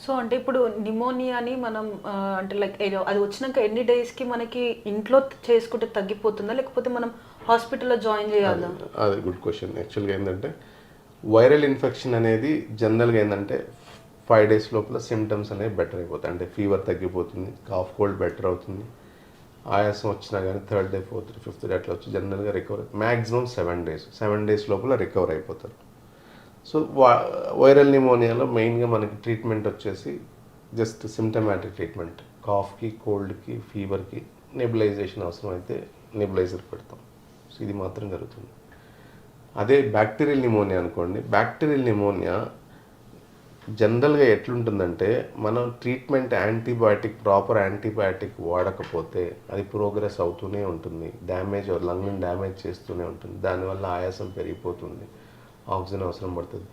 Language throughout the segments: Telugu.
సో అంటే ఇప్పుడు నిమోనియాని మనం అంటే లైక్ అది వచ్చినాక ఎన్ని డేస్కి మనకి ఇంట్లో చేసుకుంటే తగ్గిపోతుందా, లేకపోతే మనం హాస్పిటల్లో జాయిన్ అది చేయాలా? అది గుడ్ క్వశ్చన్. యాక్చువల్గా ఏంటంటే వైరల్ ఇన్ఫెక్షన్ అనేది జనరల్గా ఏంటంటే 5 days లోపల సిమ్టమ్స్ అనేవి బెటర్ అయిపోతాయి. అంటే ఫీవర్ తగ్గిపోతుంది, కాఫ్ కోల్డ్ బెటర్ అవుతుంది, ఆయాసం వచ్చినా కానీ 3rd day 4th day 5th day అట్లా వచ్చి జనరల్గా రికవర్ మ్యాక్సిమం 7 days. 7 days లోపల రికవర్ అయిపోతారు. సో వైరల్ నిమోనియాలో మెయిన్గా మనకి ట్రీట్మెంట్ వచ్చేసి జస్ట్ సిమ్టమాటిక్ ట్రీట్మెంట్. కాఫ్కి, కోల్డ్కి, ఫీవర్కి నెబులైజేషన్ అవసరం అయితే నెబులైజర్ పెడతాం. సో ఇది మాత్రం జరుగుతుంది. అదే బ్యాక్టీరియల్ నిమోనియా అనుకోండి, బ్యాక్టీరియల్ నిమోనియా జనరల్గా ఎట్లుంటుందంటే మనం ట్రీట్మెంట్ ప్రాపర్ యాంటీబయాటిక్ వాడకపోతే అది ప్రోగ్రెస్ అవుతూనే ఉంటుంది, లంగ్ని డ్యామేజ్ చేస్తూనే ఉంటుంది. దానివల్ల ఆయాసం పెరిగిపోతుంది, ఆక్సిజన్ అవసరం పడుతుంది.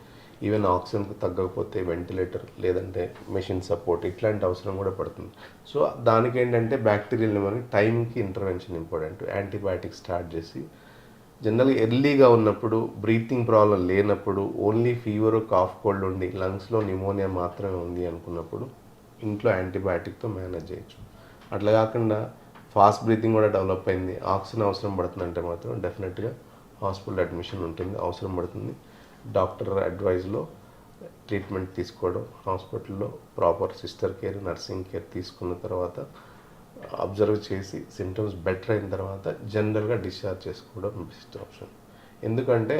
ఈవెన్ ఆక్సిజన్కి తగ్గకపోతే వెంటిలేటర్ లేదంటే మెషిన్ సపోర్ట్ ఇట్లాంటి అవసరం కూడా పడుతుంది. సో దానికి ఏంటంటే బ్యాక్టీరియల్ నిమోనియా టైంకి ఇంటర్వెన్షన్ ఇంపార్టెంట్. యాంటీబయాటిక్ స్టార్ట్ చేసి జనరల్గా ఎర్లీగా ఉన్నప్పుడు, బ్రీతింగ్ ప్రాబ్లం లేనప్పుడు, ఓన్లీ ఫీవర్, కాఫ్ కోల్డ్ ఉండి లంగ్స్లో నిమోనియా మాత్రమే ఉంది అనుకున్నప్పుడు ఇంట్లో యాంటీబయాటిక్తో మేనేజ్ చేయొచ్చు. అట్లా కాకుండా ఫాస్ట్ బ్రీతింగ్ కూడా డెవలప్ అయింది, ఆక్సిజన్ అవసరం పడుతుందంటే మాత్రం డెఫినెట్గా హాస్పిటల్ అడ్మిషన్ ఉంటుంది, అవసరం పడుతుంది. డాక్టర్ అడ్వైజ్లో ట్రీట్మెంట్ తీసుకోవడం, హాస్పిటల్లో proper sister care, nursing care తీసుకున్న తర్వాత అబ్జర్వ్ చేసి సిమ్టమ్స్ బెటర్ అయిన తర్వాత జనరల్గా డిశ్చార్జ్ చేసుకోవడం బెస్ట్ ఆప్షన్. ఎందుకంటే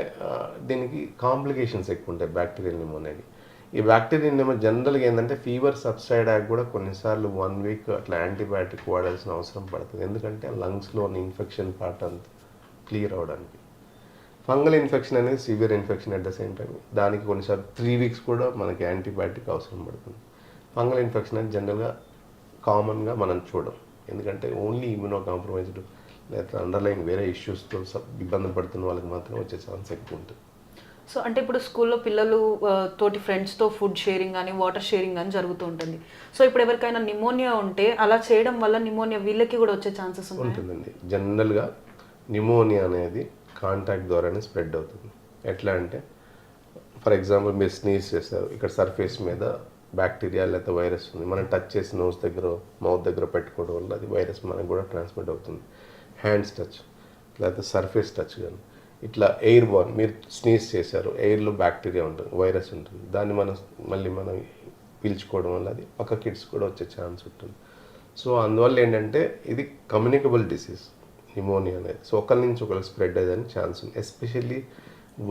దీనికి కాంప్లికేషన్స్ ఎక్కువ ఉంటాయి బ్యాక్టీరియల్ నిమోనియాకి. ఈ బ్యాక్టీరియల్ నిమోనియా జనరల్గా ఏంటంటే ఫీవర్ సబ్సైడ్ అయ్యాక కూడా కొన్నిసార్లు 1 week అట్లా యాంటీబయాటిక్ వాడాల్సిన అవసరం పడుతుంది. ఎందుకంటే లంగ్స్లోని ఇన్ఫెక్షన్ పార్ట్ అంతా క్లియర్ అవ్వడానికి. ఫంగల్ ఇన్ఫెక్షన్ అనేది severe infection at the same time. దానికి కొన్నిసార్లు 3 weeks కూడా మనకి యాంటీబయాటిక్ అవసరం పడుతుంది. ఫంగల్ ఇన్ఫెక్షన్ అనేది జనరల్గా కామన్గా మనం చూడం, ఎందుకంటే ఓన్లీ ఇమ్యూనో కాంప్రమైజ్డ్ లేదా అండర్లైన్ వేరే ఇష్యూస్తో ఇబ్బంది పడుతున్న వాళ్ళకి మాత్రం వచ్చే ఛాన్స్ ఎక్కువ ఉంటుంది. సో అంటే ఇప్పుడు స్కూల్లో పిల్లలు తోటి ఫ్రెండ్స్తో ఫుడ్ షేరింగ్ కానీ వాటర్ షేరింగ్ కానీ జరుగుతూ ఉంటుంది. సో ఇప్పుడు ఎవరికైనా నిమోనియా ఉంటే అలా చేయడం వల్ల నిమోనియా వీళ్ళకి కూడా వచ్చే ఛాన్సెస్ ఉంటుందండి. జనరల్గా నిమోనియా అనేది కాంటాక్ట్ ద్వారానే స్ప్రెడ్ అవుతుంది. ఎట్లా అంటే ఫర్ ఎగ్జాంపుల్ మీరు స్నీజ్ చేస్తారు, ఇక్కడ సర్ఫేస్ మీద బ్యాక్టీరియా లేదా వైరస్ ఉంది, మనం టచ్ చేసి నోస్ దగ్గర, మౌత్ దగ్గర పెట్టుకోవడం వల్ల అది వైరస్ మనకు కూడా ట్రాన్స్మిట్ అవుతుంది. హ్యాండ్స్ టచ్ లేకపోతే సర్ఫేస్ టచ్ కానీ ఇట్లా ఎయిర్ బార్న్, మీరు స్నీజ్ చేశారు, ఎయిర్లో బ్యాక్టీరియా ఉంటుంది, వైరస్ ఉంటుంది, దాన్ని మనం పీల్చుకోవడం వల్ల అది పక్క కిడ్స్ కూడా వచ్చే ఛాన్స్ ఉంటుంది. సో అందువల్ల ఏంటంటే ఇది కమ్యూనికబుల్ డిసీజ్ నిమోనియా అనేది. సో ఒకరి నుంచి ఒకరికి స్ప్రెడ్ అయ్యేదానికి ఛాన్స్ ఉంది. ఎస్పెషల్లీ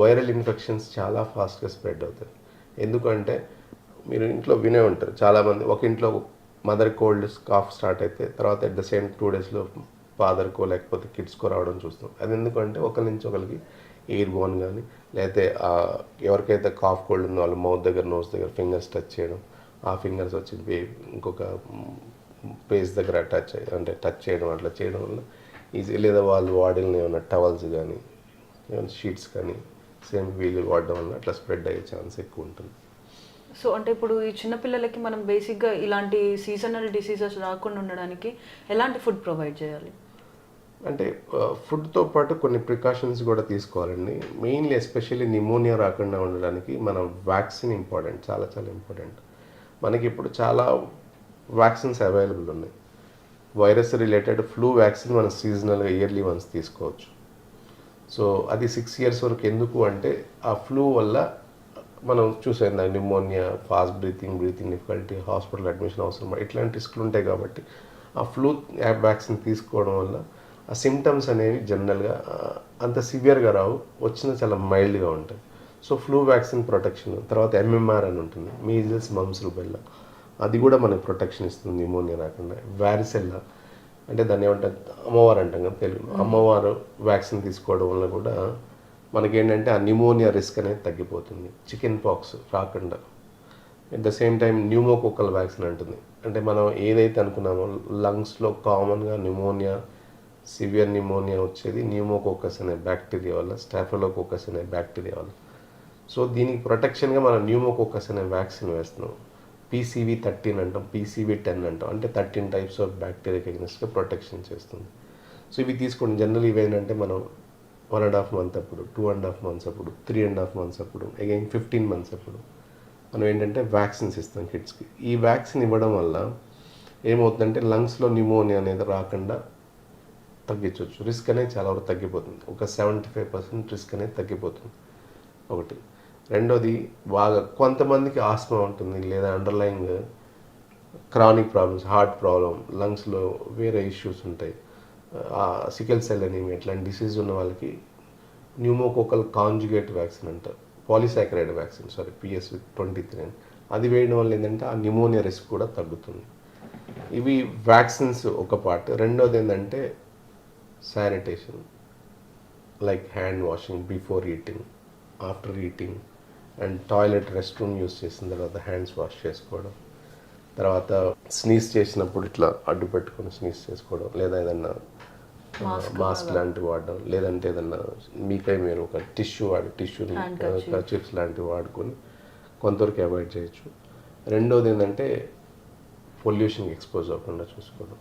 వైరల్ ఇన్ఫెక్షన్స్ చాలా ఫాస్ట్గా స్ప్రెడ్ అవుతాయి. ఎందుకంటే మీరు ఇంట్లో వినే ఉంటారు చాలామంది, ఒక ఇంట్లో మదర్ కోల్డ్ కాఫ్ స్టార్ట్ అయితే తర్వాత అట్ ద సేమ్ 2 daysలో ఫాదర్కో లేకపోతే కిడ్స్కో రావడం చూస్తాం. అది ఎందుకంటే ఒకరి నుంచి ఒకరికి ఎయిర్ బోన్ కానీ లేకపోతే ఎవరికైతే కాఫ్ కోల్డ్ ఉందో వాళ్ళు మౌత్ దగ్గర, నోస్ దగ్గర ఫింగర్స్ టచ్ చేయడం, ఆ ఫింగర్స్ వచ్చి ఇంకొక పేస్ దగ్గర టచ్ చేయడం, అట్లా చేయడం వల్ల ఈజీ. లేదా వాళ్ళు వాడిన ఏమైనా టవల్స్ కానీ ఏమైనా షీట్స్ కానీ సేమ్ వీళ్ళు వాడడం వల్ల అట్లా స్ప్రెడ్ అయ్యే ఛాన్స్ ఎక్కువ ఉంటుంది. సో అంటే ఇప్పుడు ఈ చిన్నపిల్లలకి మనం బేసిక్గా ఇలాంటి సీజనల్ డిసీజెస్ రాకుండా ఉండడానికి ఎలాంటి ఫుడ్ ప్రొవైడ్ చేయాలి? అంటే ఫుడ్తో పాటు కొన్ని ప్రికాషన్స్ కూడా తీసుకోవాలండి. మెయిన్లీ ఎస్పెషల్లీ నిమోనియా రాకుండా ఉండడానికి మన వ్యాక్సిన్ ఇంపార్టెంట్, చాలా చాలా ఇంపార్టెంట్. మనకి ఇప్పుడు చాలా వ్యాక్సిన్స్ అవైలబుల్ ఉన్నాయి. వైరస్ రిలేటెడ్ ఫ్లూ వ్యాక్సిన్ మనం సీజనల్గా ఇయర్లీ వన్స్ తీసుకోవచ్చు. సో అది 6 years వరకు. ఎందుకు అంటే ఆ ఫ్లూ వల్ల మనం చూసాం pneumonia, fast breathing difficulty, hospital admission అవసరం, ఇట్లాంటి రిస్క్లు ఉంటాయి. కాబట్టి ఆ ఫ్లూ వ్యాక్సిన్ తీసుకోవడం వల్ల ఆ సిమ్టమ్స్ అనేవి జనరల్గా అంత సివియర్గా రావు, వచ్చిన చాలా మైల్డ్గా ఉంటాయి. So flu vaccine protection. తర్వాత MMR అని ఉంటుంది, మీజిల్స్, మమ్స్, రుబెల్లా, అది కూడా మనకు ప్రొటెక్షన్ ఇస్తుంది నిమోనియా రాకుండా. వారిసెల్లా అంటే దాన్ని ఏమంటారు, అమ్మవారు అంటాం కదా తెలుగులో, అమ్మవారు వ్యాక్సిన్ తీసుకోవడం వల్ల కూడా మనకేంటంటే ఆ నిమోనియా రిస్క్ అనేది తగ్గిపోతుంది. చికెన్ పాక్స్ రాకుండా. At the same time pneumococcal vaccine అంటుంది. అంటే మనం ఏదైతే అనుకున్నామో లంగ్స్లో కామన్గా నిమోనియా, సివియర్ నిమోనియా వచ్చేది న్యూమోకోకస్ అనే బ్యాక్టీరియా వల్ల, స్టాఫిలోకోకస్ అనే బ్యాక్టీరియా వల్ల. సో దీనికి ప్రొటెక్షన్గా మనం న్యూమోకోకస్ అనే వ్యాక్సిన్ వేస్తున్నాం. PCV13 అంటాం, PCV10 అంటాం. అంటే 13 types ఆఫ్ బ్యాక్టీరియాకి అగెన్స్ట్గా ప్రొటెక్షన్ చేస్తుంది. సో ఇవి తీసుకోండి. జనరల్ ఇవేంటంటే మనం 1.5 months అప్పుడు, 2.5 months అప్పుడు, 3.5 months అప్పుడు, అగైన్ 15 months అప్పుడు మనం ఏంటంటే వ్యాక్సిన్స్ ఇస్తాం కిడ్స్కి. ఈ వ్యాక్సిన్ ఇవ్వడం వల్ల ఏమవుతుందంటే లంగ్స్లో న్యూమోనియా అనేది రాకుండా తగ్గించవచ్చు. రిస్క్ అనేది చాలా వరకు తగ్గిపోతుంది. ఒక 75% రిస్క్ అనేది తగ్గిపోతుంది ఒకటి. రెండోది బాగా కొంతమందికి ఆస్మా ఉంటుంది, లేదా underlying chronic problems, heart problem, లంగ్స్లో వేరే ఇష్యూస్ ఉంటాయి, సికెల్ సెల్ అనీమియా ఇట్లాంటి డిసీజ్ ఉన్న వాళ్ళకి న్యూమోకోకల్ కాంజుగేట్ వ్యాక్సిన్ అంటారు, పాలిసాకరైడ్ వ్యాక్సిన్ PS23 అని, అది వేయడం వల్ల ఏంటంటే ఆ న్యూమోనియా రిస్క్ కూడా తగ్గుతుంది. ఇవి వ్యాక్సిన్స్ ఒక పార్ట్. రెండోది ఏంటంటే sanitation, like hand washing before eating, after eating, and toilet rest room use చేసిన తర్వాత హ్యాండ్స్ వాష్ చేసుకోవడం, తర్వాత స్నీజ్ చేసినప్పుడు ఇట్లా అడ్డు పెట్టుకొని స్నీజ్ చేసుకోవడం, లేదా ఏదన్నా మాస్క్ లాంటివి వాడడం, లేదంటే ఏదన్నా మీకై మీరు ఒక టిష్యూ టిష్యూని కర్చీఫ్స్ లాంటివి వాడుకొని కొంతవరకు అవాయిడ్ చేయొచ్చు. రెండోది ఏంటంటే పొల్యూషన్కి ఎక్స్పోజ్ అవ్వకుండా చూసుకోవడం,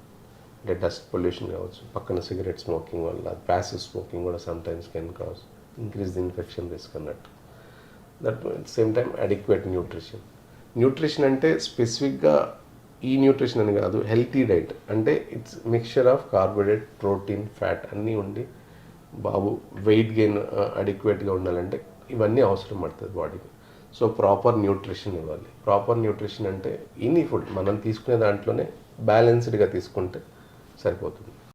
అంటే డస్ట్ పొల్యూషన్ కావచ్చు, పక్కన సిగరెట్ స్మోకింగ్ వల్ల, ప్యాసివ్ స్మోకింగ్ కూడా sometimes can cause increase the infection risk అన్నట్టు. That same time adequate nutrition. Nutrition అంటే స్పెసిఫిక్గా ఈ న్యూట్రిషన్ అని కాదు, హెల్తీ డైట్ అంటే it's mixture of carbohydrate, protein, fat అన్నీ ఉండి బాబు వెయిట్ గెయిన్ అడిక్వేట్గా ఉండాలంటే ఇవన్నీ అవసరం పడుతుంది బాడీకి. సో ప్రాపర్ న్యూట్రిషన్ ఇవ్వాలి. ప్రాపర్ న్యూట్రిషన్ అంటే ఎనీ ఫుడ్ మనం తీసుకునే దాంట్లోనే బ్యాలెన్స్డ్గా తీసుకుంటే సరిపోతుంది.